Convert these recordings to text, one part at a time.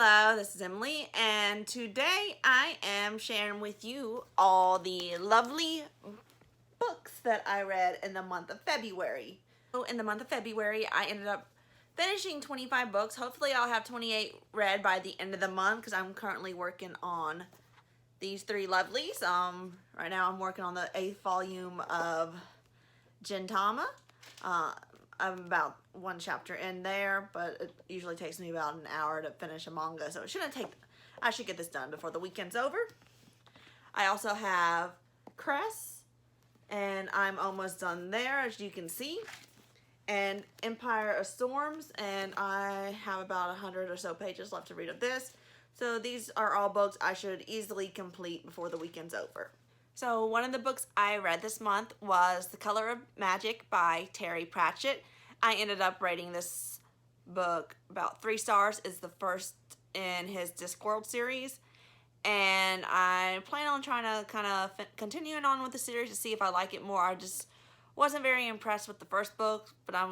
Hello, this is Emily, and today I am sharing with you all the lovely books that I read in the month of February. So in the month of February, I ended up finishing 25 books. Hopefully I'll have 28 read by the end of the month because I'm currently working on these three lovelies. Right now I'm working on the 8th volume of Gentama. I'm about one chapter in there, but it usually takes me about an hour to finish a manga, so it shouldn't take, I should get this done before the weekend's over. I also have Cress, and I'm almost done there, as you can see, and Empire of Storms, and I have about 100 or so pages left to read of this. So these are all books I should easily complete before the weekend's over. So one of the books I read this month was The Color of Magic by Terry Pratchett. I ended up rating this book about 3 stars. It's the first in his Discworld series. And I plan on trying to kind of continuing on with the series to see if I like it more. I just wasn't very impressed with the first book, but I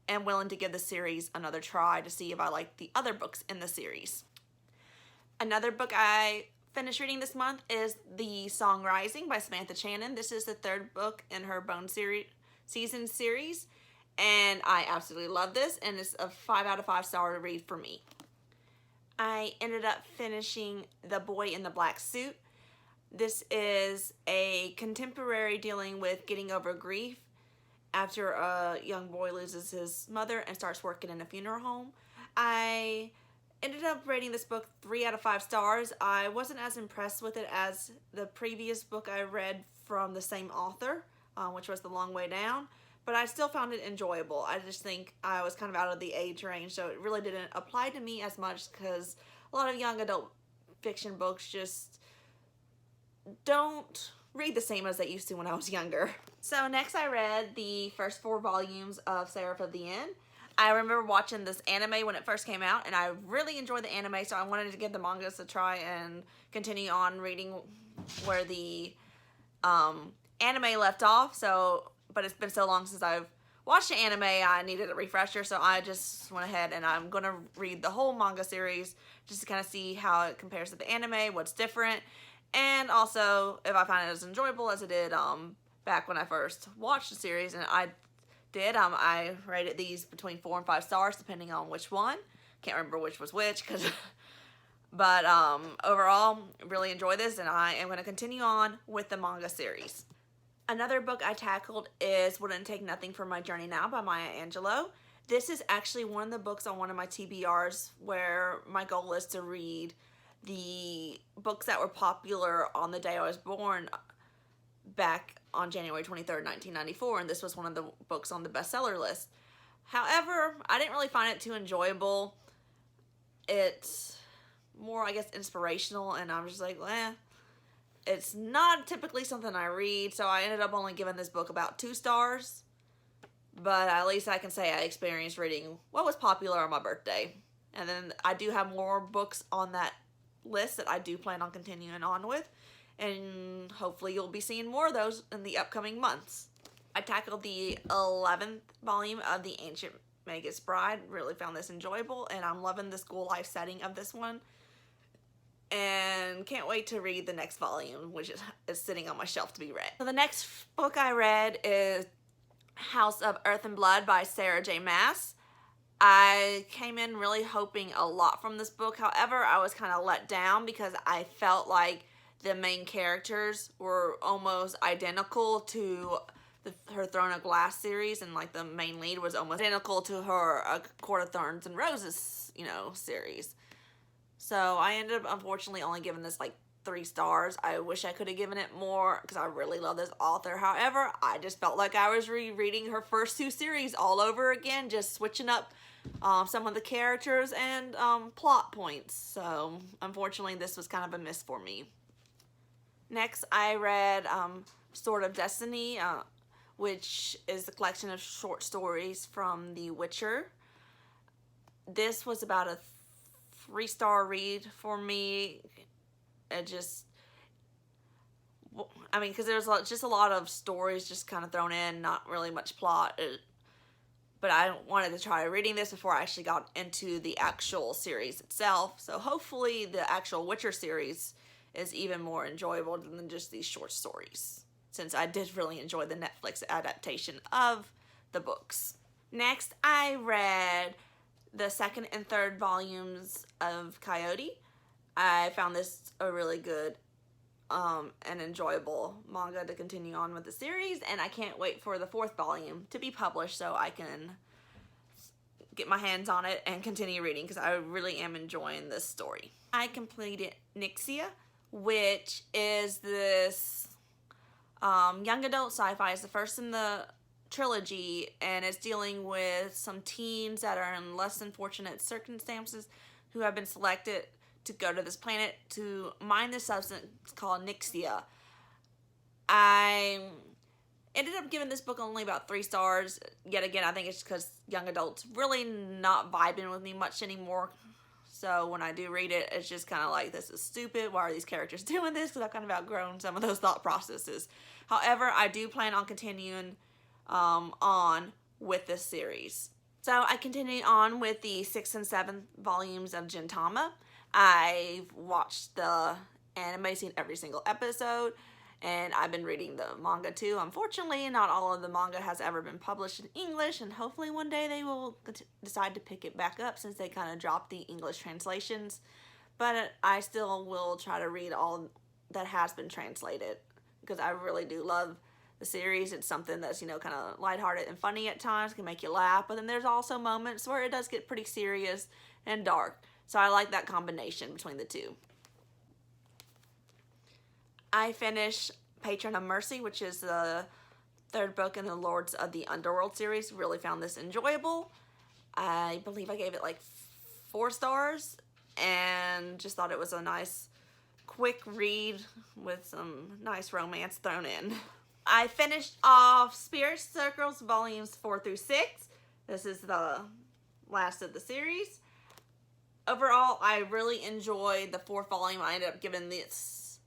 am willing to give the series another try to see if I like the other books in the series. Another book I finished reading this month is The Song Rising by Samantha Shannon. This is the 3rd book in her Bone season series, and I absolutely love this, and it's a 5 out of 5 star read for me. I ended up finishing The Boy in the Black Suit. This is a contemporary dealing with getting over grief after a young boy loses his mother and starts working in a funeral home. I ended up rating this book 3 out of 5 stars. I wasn't as impressed with it as the previous book I read from the same author, which was The Long Way Down, but I still found it enjoyable. I just think I was kind of out of the age range, so it really didn't apply to me as much because a lot of young adult fiction books just don't read the same as they used to when I was younger. So next I read the first 4 volumes of Seraph of the End. I remember watching this anime when it first came out, and I really enjoyed the anime, so I wanted to give the mangas a try and continue on reading where the anime left off. But it's been so long since I've watched the anime, I needed a refresher, so I just went ahead and I'm going to read the whole manga series just to kind of see how it compares to the anime, what's different, and also if I find it as enjoyable as it did back when I first watched the series, and I did. I rated these between 4 and 5 stars depending on which one. Can't remember which was which, but overall really enjoy this, and I am going to continue on with the manga series. Another book I tackled is Wouldn't Take Nothing for My Journey Now by Maya Angelou. This is actually one of the books on one of my TBRs where my goal is to read the books that were popular on the day I was born back on January 23rd, 1994, and this was one of the books on the bestseller list. However, I didn't really find it too enjoyable. It's more, I guess, inspirational, and I'm just like, it's not typically something I read, so I ended up only giving this book about 2 stars, but at least I can say I experienced reading what was popular on my birthday. And then I do have more books on that list that I do plan on continuing on with, and hopefully you'll be seeing more of those in the upcoming months. I tackled the 11th volume of The Ancient Magus Bride. Really found this enjoyable, and I'm loving the school life setting of this one, and can't wait to read the next volume, which is sitting on my shelf to be read. So the next book I read is House of Earth and Blood by Sarah J. Maas. I came in really hoping a lot from this book. However, I was kind of let down because I felt like the main characters were almost identical to her Throne of Glass series, and like the main lead was almost identical to her Court of Thorns and Roses, series. So I ended up unfortunately only giving this like 3 stars. I wish I could have given it more because I really love this author. However, I just felt like I was rereading her first 2 series all over again, just switching up some of the characters and plot points. So unfortunately, this was kind of a miss for me. Next, I read Sword of Destiny, which is a collection of short stories from The Witcher. This was about a 3-star read for me. Because there's just a lot of stories just kind of thrown in, not really much plot. but I wanted to try reading this before I actually got into the actual series itself. So hopefully the actual Witcher series is even more enjoyable than just these short stories, since I did really enjoy the Netflix adaptation of the books. Next, I read the second and third volumes of Coyote. I found this a really good and enjoyable manga to continue on with the series, and I can't wait for the fourth volume to be published so I can get my hands on it and continue reading, because I really am enjoying this story. I completed Nyxia, which is this young adult sci-fi. It's the first in the trilogy, and it's dealing with some teens that are in less than fortunate circumstances who have been selected to go to this planet to mine this substance called Nyxia. I ended up giving this book only about 3 stars. Yet again, I think it's because young adults really not vibing with me much anymore. So when I do read it, it's just kind of like, this is stupid. Why are these characters doing this? Because I've kind of outgrown some of those thought processes. However, I do plan on continuing on with this series. So I continue on with the 6th and 7th volumes of Gentama. I've watched the anime, seen every single episode, and I've been reading the manga too. Unfortunately, not all of the manga has ever been published in English, and hopefully one day they will decide to pick it back up, since they kind of dropped the English translations. But I still will try to read all that has been translated, because I really do love the series. It's something that's, you know, kind of lighthearted and funny at times, can make you laugh, but then there's also moments where it does get pretty serious and dark. So I like that combination between the two. I finished Patron of Mercy, which is the 3rd book in the Lords of the Underworld series. Really found this enjoyable. I believe I gave it like 4 stars, and just thought it was a nice, quick read with some nice romance thrown in. I finished off Spirit Circles volumes 4 through 6. This is the last of the series. Overall, I really enjoyed the 4th volume. I ended up giving this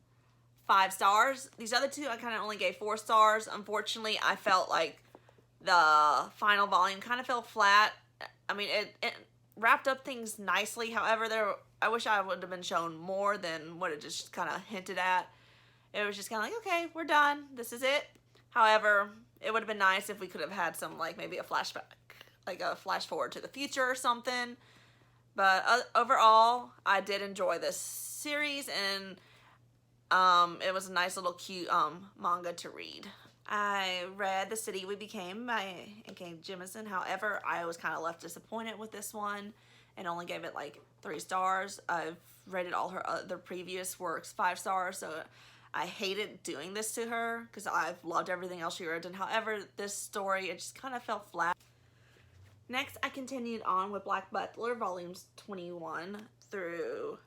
5 stars. These other 2, I kind of only gave 4 stars. Unfortunately, I felt like the final volume kind of fell flat. I mean, it wrapped up things nicely. However, I wish I would have been shown more than what it just kind of hinted at. It was just kind of like, okay, we're done. This is it. However, it would have been nice if we could have had some, like, maybe a flashback, like a flash forward to the future or something. But overall, I did enjoy this series, and it was a nice little cute manga to read. I read The City We Became by N.K. Jemisin. However, I was kind of left disappointed with this one and only gave it like 3 stars. I've rated all her other previous works 5 stars, so I hated doing this to her because I've loved everything else she wrote. However, this story, it just kind of fell flat. Next, I continued on with Black Butler, volumes 21 through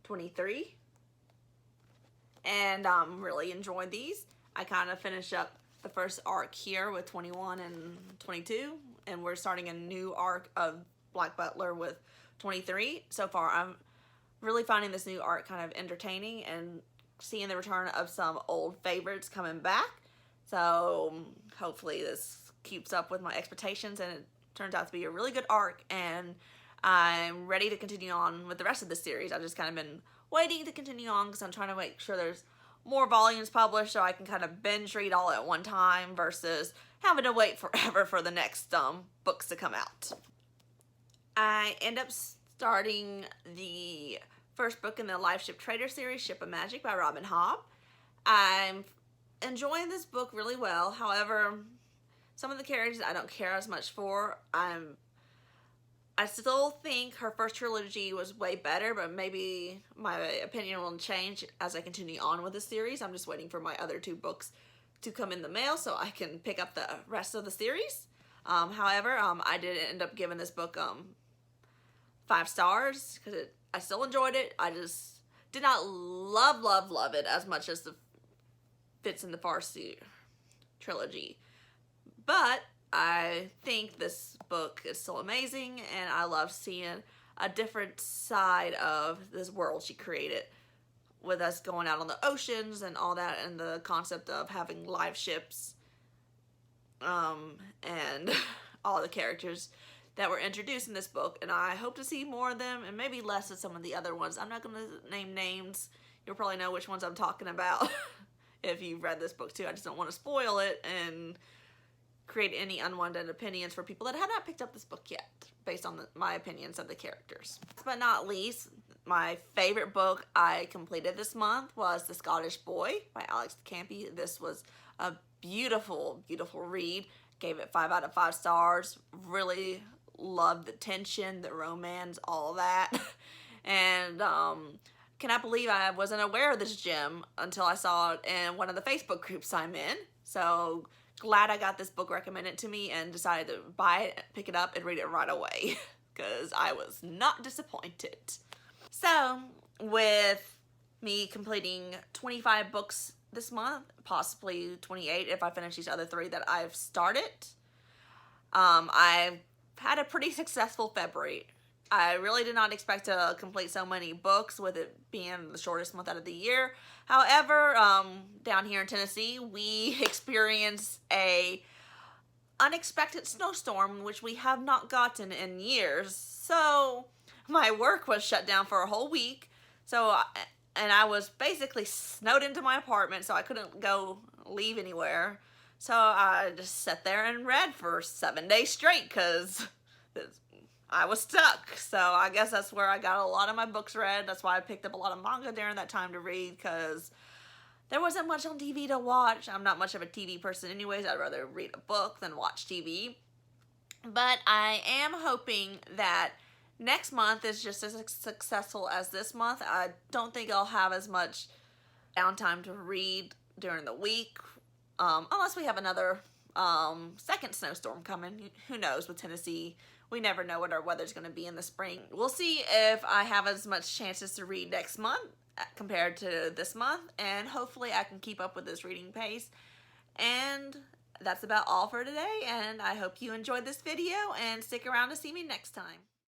23. And really enjoyed these. I kind of finished up the first arc here with 21 and 22. And we're starting a new arc of Black Butler with 23. So far, I'm really finding this new arc kind of entertaining and seeing the return of some old favorites coming back. So hopefully this keeps up with my expectations and it turns out to be a really good arc, and I'm ready to continue on with the rest of the series. I've just kind of been waiting to continue on because I'm trying to make sure there's more volumes published so I can kind of binge read all at one time versus having to wait forever for the next books to come out. I end up starting the first book in the Life Ship Trader series, Ship of Magic by Robin Hobb. I'm enjoying this book really well. However, some of the characters I don't care as much for. I still think her first trilogy was way better, but maybe my opinion will change as I continue on with the series. I'm just waiting for my other 2 books to come in the mail so I can pick up the rest of the series. However, I did end up giving this book 5 stars because I still enjoyed it. I just did not love it as much as the Fits in the Farsi trilogy. But I think this book is still amazing, and I love seeing a different side of this world she created with us going out on the oceans and all that, and the concept of having live ships. And all the characters that were introduced in this book, and I hope to see more of them and maybe less of some of the other ones. I'm not going to name names. You'll probably know which ones I'm talking about if you've read this book too. I just don't want to spoil it and create any unwanted opinions for people that have not picked up this book yet based on my opinions of the characters. Last but not least, my favorite book I completed this month was The Scottish Boy by Alex Campy. This was a beautiful, beautiful read. Gave it 5 out of 5 stars. Really loved the tension, the romance, all that. And cannot believe I wasn't aware of this gem until I saw it in one of the Facebook groups I'm in. So glad I got this book recommended to me and decided to buy it, pick it up, and read it right away because I was not disappointed. So with me completing 25 books this month, possibly 28 if I finish these other 3 that I've started, I've had a pretty successful February. I really did not expect to complete so many books with it being the shortest month out of the year. However, down here in Tennessee, we experienced a unexpected snowstorm, which we have not gotten in years. So my work was shut down for a whole week. And I was basically snowed into my apartment, so I couldn't go leave anywhere. So I just sat there and read for 7 days straight because I was stuck. So I guess that's where I got a lot of my books read. That's why I picked up a lot of manga during that time to read, because there wasn't much on TV to watch. I'm not much of a TV person anyways. I'd rather read a book than watch TV. But I am hoping that next month is just as successful as this month. I don't think I'll have as much downtime to read during the week, unless we have another second snowstorm coming. Who knows with Tennessee? We never know what our weather's going to be in the spring. We'll see if I have as much chances to read next month compared to this month, and hopefully I can keep up with this reading pace. And that's about all for today, and I hope you enjoyed this video and stick around to see me next time.